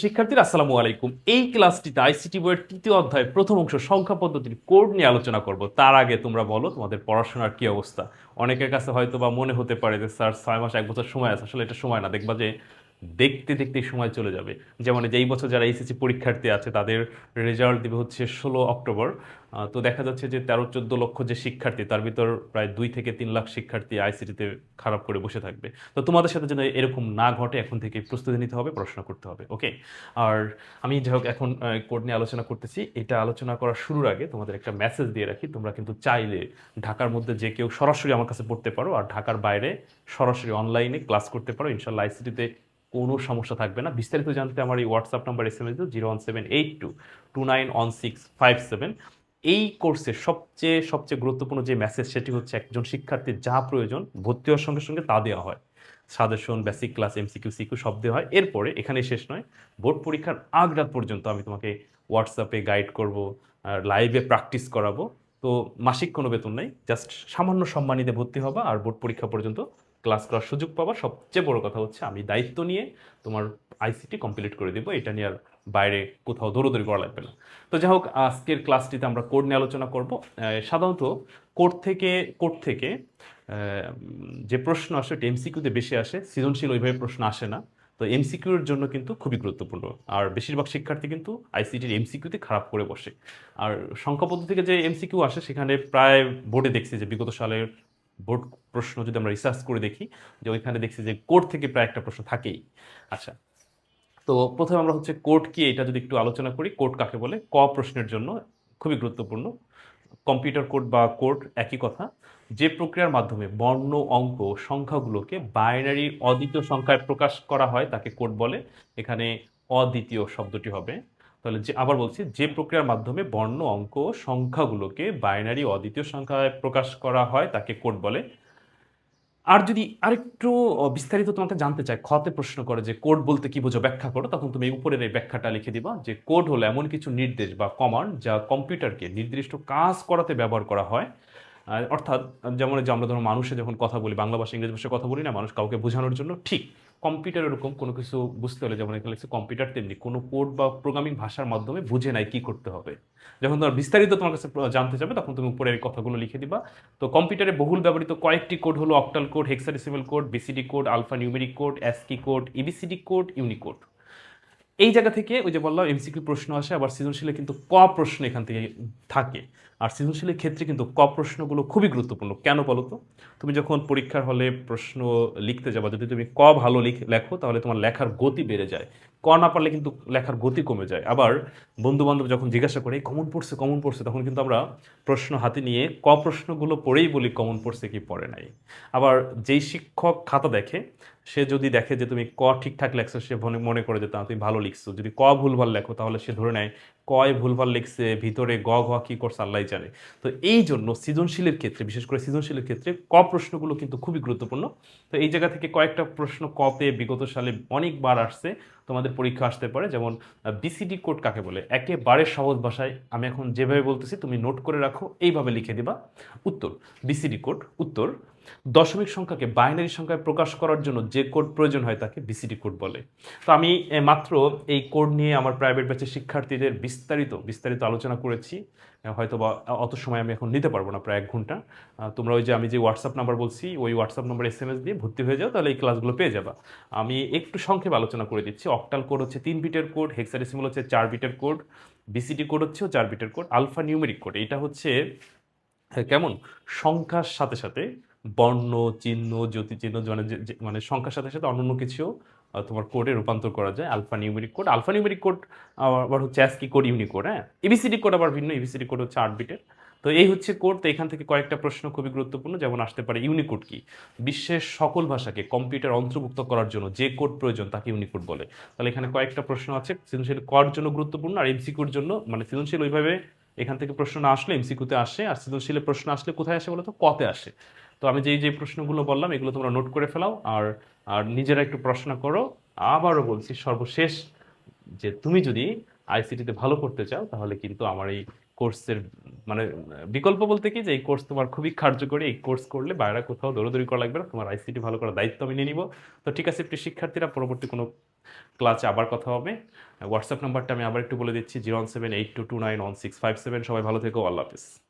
শিক্ষার্থীরা আসসালামু আলাইকুম। এই ক্লাসটিতে আইসিটি বইয়ের তৃতীয় অধ্যায় প্রথম অংশ সংখ্যা পদ্ধতির কোড নিয়ে আলোচনা করব। তার আগে তোমরা বলো তোমাদের পড়াশোনার কি অবস্থা। অনেকের কাছে হয়তো বা মনে হতে পারে যে স্যার 6 মাস 1 বছর সময় আছে, আসলে এটা সময় না। দেখবা যে দেখতে দেখতেই সময় চলে যাবে। যেমন এই যে এই বছর যারা এইচএসসি পরীক্ষার্থী আছে তাদের রেজাল্ট দিবে হচ্ছে 16 অক্টোবর। তো দেখা যাচ্ছে যে 13-14 লক্ষ যে শিক্ষার্থী, তার ভিতর প্রায় 2 থেকে 3 লাখ শিক্ষার্থী আইসিটিতে খারাপ করে বসে থাকবে। তো তোমাদের সাথে যেন এরকম না ঘটে এখন থেকে প্রস্তুতি নিতে হবে, পড়াশোনা করতে হবে, ওকে? আর আমি যাই হোক এখন কোড নিয়ে আলোচনা করতেছি। এটা আলোচনা করার শুরুর আগে তোমাদের একটা মেসেজ দিয়ে রাখি। তোমরা কিন্তু চাইলে ঢাকার মধ্যে যে কেউ সরাসরি আমার কাছে পড়তে পারো, আর ঢাকার বাইরে সরাসরি অনলাইনে ক্লাস করতে পারো। ইনশাল্লাহ আইসিটিতে কোনো সমস্যা থাকবে না। বিস্তারিত জানতে আমার এই হোয়াটসঅ্যাপ নাম্বার এসএমএস দিও 01782291657। এই কোর্সের সবচেয়ে সবচেয়ে গুরুত্বপূর্ণ যে মেসেজ, সেটি হচ্ছে একজন শিক্ষার্থীর যা প্রয়োজন ভর্তি হওয়ার সঙ্গে সঙ্গে তা দেওয়া হয়। Suggestion, basic class, MCQ, CQ সব দেওয়া হয়। এরপরে এখানেই শেষ নয়, বোর্ড পরীক্ষার আগ রাত পর্যন্ত আমি তোমাকে হোয়াটসঅ্যাপে গাইড করব, আর লাইভে প্র্যাকটিস করাবো। তো মাসিক কোনো বেতন নেই, জাস্ট সামান্য সম্মানিতে ভর্তি হবা আর বোর্ড পরীক্ষা পর্যন্ত ক্লাস করার সুযোগ পাবা। সবচেয়ে বড় কথা হচ্ছে আমি দায়িত্ব নিয়ে তোমার আইসিটি কমপ্লিট করে দেবো। এটা নিয়ে আর বাইরে কোথাও দৌড়দৌড়ি করা লাগবে না। তো যাই হোক, আজকের ক্লাসটিতে আমরা কোড নিয়ে আলোচনা করব। সাধারণত কোড থেকে যে প্রশ্ন আসে ওটা এমসিকিউতে বেশি আসে, সৃজনশীল ওইভাবে প্রশ্ন আসে না। তো এমসিকিউর জন্য কিন্তু খুবই গুরুত্বপূর্ণ। আর বেশিরভাগ শিক্ষার্থী কিন্তু আইসিটির এমসিকিউতে খারাপ করে বসে। আর সংখ্যা পদ্ধতি থেকে যে এমসিকিউ আসে সেখানে প্রায় বোর্ডে দেখছি যে বিগত সালের বোর্ড প্রশ্ন যদি আমরা রিসার্চ করে দেখি, যে ওইখানে দেখছি যে কোড থেকে প্রায় একটা প্রশ্ন থাকেই। আচ্ছা, তো প্রথমে আমরা হচ্ছে কোড কি এটা যদি একটু আলোচনা করি। কোড কাকে বলে? প্রশ্নের জন্য খুবই গুরুত্বপূর্ণ। কম্পিউটার কোড বা কোড একই কথা। যে প্রক্রিয়ার মাধ্যমে বর্ণ, অঙ্ক, সংখ্যাগুলোকে বাইনারি অদ্বিতীয় সংখ্যায় প্রকাশ করা হয় তাকে কোড বলে। এখানে অদ্বিতীয় শব্দটি হবে। তাহলে যে আবার বলছি, যে প্রক্রিয়ার মাধ্যমে বর্ণ, অঙ্ক, সংখ্যাগুলোকে বাইনারি অদ্বিতীয় সংখ্যায় প্রকাশ করা হয় তাকে কোড বলে। আর যদি আরেকটু বিস্তারিত তোমাকে জানতে চাই, খতে প্রশ্ন করে যে কোড বলতে কি বোঝো, ব্যাখ্যা করো, তখন তুমি উপরের এই ব্যাখ্যাটা লিখে দিবা যে কোড হলো এমন কিছু নির্দেশ বা কমান্ড যা কম্পিউটারকে নির্দিষ্ট কাজ করাতে ব্যবহার করা হয়। অর্থাৎ যেমন এই যে আমরা ধরো মানুষে যখন কথা বলি, বাংলা ভাষা ইংরেজি ভাষায় কথা বলি না, মানুষ কাউকে বোঝানোর জন্য, ঠিক কম্পিউটার এরকম কোনো কিছু বুঝতে হলে, যেমন এখানে লিখছে কম্পিউটার, তেমনি কোনো কোড বা প্রোগ্রামিং ভাষার মাধ্যমে বুঝে নাই কি করতে হবে। যখন তোমার বিস্তারিত তোমার কাছে জানতে যাবে তখন তুমি উপরের এই কথাগুলো লিখে দিবা। তো কম্পিউটারে বহুল ব্যবহৃত কয়েকটি কোড হলো octal code, hexadecimal code, BCD code, alpha numeric code, ASCII code, EBCD code, Unicode. এই জায়গা থেকে ওই যে বললাম এমসিকিউ প্রশ্ন আসে, আবার সৃজনশীলে কিন্তু প্রশ্ন এখান থেকে থাকে। আর সৃজনশীলের ক্ষেত্রে কিন্তু প্রশ্নগুলো খুবই গুরুত্বপূর্ণ। কেন বলো তো? তুমি যখন পরীক্ষার হলে প্রশ্ন লিখতে যাবা, যদি তুমি ভালো লেখো তাহলে তোমার লেখার গতি বেড়ে যায়। না পারলে কিন্তু লেখার গতি কমে যায়। আবার বন্ধু বান্ধব যখন জিজ্ঞাসা করে কমন পড়ছে, তখন কিন্তু আমরা প্রশ্ন হাতে নিয়ে প্রশ্নগুলো পড়েই বলি কমন পড়ছে কি পড়ে নাই। আবার যেই শিক্ষক খাতা দেখে, সে যদি দেখে যে তুমি ঠিকঠাক লেখছো, সে মনে করে যে তুমি ভালো লিখছো। যদি ভুলভাল লেখো তাহলে সে ধরে নেয় ভুলভাল লিখছে, ভিতরে ঘ কি করছে আল্লাহ জানে। তো এই জন্য সৃজনশীলের ক্ষেত্রে, বিশেষ করে সৃজনশীলের ক্ষেত্রে প্রশ্নগুলো কিন্তু খুবই গুরুত্বপূর্ণ। তো এই জায়গা থেকে কয়েকটা প্রশ্ন তে বিগত সালে অনেকবার আসছে, তোমাদের পরীক্ষা আসতে পারে। যেমন বিসিডি কোড কাকে বলে? একেবারে সহজ ভাষায় আমি এখন যেভাবে বলতেছি তুমি নোট করে রাখো, এইভাবে লিখে দিবা উত্তর। বিসিডি কোড উত্তর, দশমিক সংখ্যাকে বাইনারি সংখ্যায় প্রকাশ করার জন্য যে কোড প্রয়োজন হয় তাকে বিসিডি কোড বলে। তো আমি মাত্র এই কোড নিয়ে আমার প্রাইভেট ব্যাচের শিক্ষার্থীদের বিস্তারিত বিস্তারিত আলোচনা করেছি। হয়তো বা অত সময় আমি এখন নিতে পারবো না, প্রায় 1 ঘন্টা। তোমরা ওই যে আমি যে হোয়াটসঅ্যাপ নাম্বার বলছি, ওই হোয়াটসঅ্যাপ নাম্বার এসএমএস দিয়ে ভর্তি হয়ে যাও, তাহলে এই ক্লাসগুলো পেয়ে যাবা। আমি একটু সংক্ষেপে আলোচনা করে দিচ্ছি। অক্টাল কোড হচ্ছে 3 বিটের কোড, হেক্সাডেসিমাল হচ্ছে 4 বিটের কোড, বিসিডি কোড হচ্ছে 4 বিটের কোড, আলফা নিউমেরিক কোড এটা হচ্ছে কেমন সংখ্যার সাথে সাথে বর্ণ, চিহ্ন, জ্যোতিচিহ্ন, মানে মানে সংখ্যার সাথে সাথে অন্যান্য কিছু তোমার কোডে রূপান্তর করা যায়। আলফা নিউমেরিক কোড আবার হচ্ছে অ্যাসকি কোড, ইউনিকোড। হ্যাঁ, এবিসিডি কোড আবার ভিন্ন, এবিসিডি কোড হচ্ছে 8 বিটের। তো এই হচ্ছে কোড। তো এখান থেকে কয়েকটা প্রশ্ন খুবই গুরুত্বপূর্ণ, যেমন আসতে পারে ইউনিকোড কি? বিশ্বের সকল ভাষাকে কম্পিউটার অন্তর্ভুক্ত করার জন্য যে কোড প্রয়োজন তাকে ইউনিকোড বলে। তাহলে এখানে কয়েকটা প্রশ্ন আছে সৃজনশীল করার জন্য গুরুত্বপূর্ণ, আর এমসিকিউর জন্য, মানে সৃজনশীল ওইভাবে এখান থেকে প্রশ্ন না আসলে এমসিকিউতে আসে, আর সৃজনশীলের প্রশ্ন আসলে কোথায় আসে বলো তো? কতে আসে। তো আমি যে প্রশ্নগুলো বললাম এগুলো তোমরা নোট করে ফেলাও, আর আর নিজেরা একটু প্রশ্ন করো। আবারও বলছি, সর্বশেষ, যে তুমি যদি আইসিটিতে ভালো করতে চাও তাহলে কিন্তু আমার এই কোর্সের মানে বিকল্প বলতে কি, যে এই কোর্স তোমার খুবই কার্যকরী। এই কোর্স করলে বাইরে কোথাও দৌড়াদৌড়ি করা লাগবে না, তোমার আইসিটি ভালো করার দায়িত্ব আমি নিয়ে নিব। তো ঠিক আছে প্রিয় শিক্ষার্থীরা, পরবর্তী কোনো ক্লাসে আবার কথা হবে। হোয়াটসঅ্যাপ নাম্বারটা আমি আবার একটু বলে দিচ্ছি, 01782291657। সবাই ভালো থেকো, আল্লাহ হাফিজ।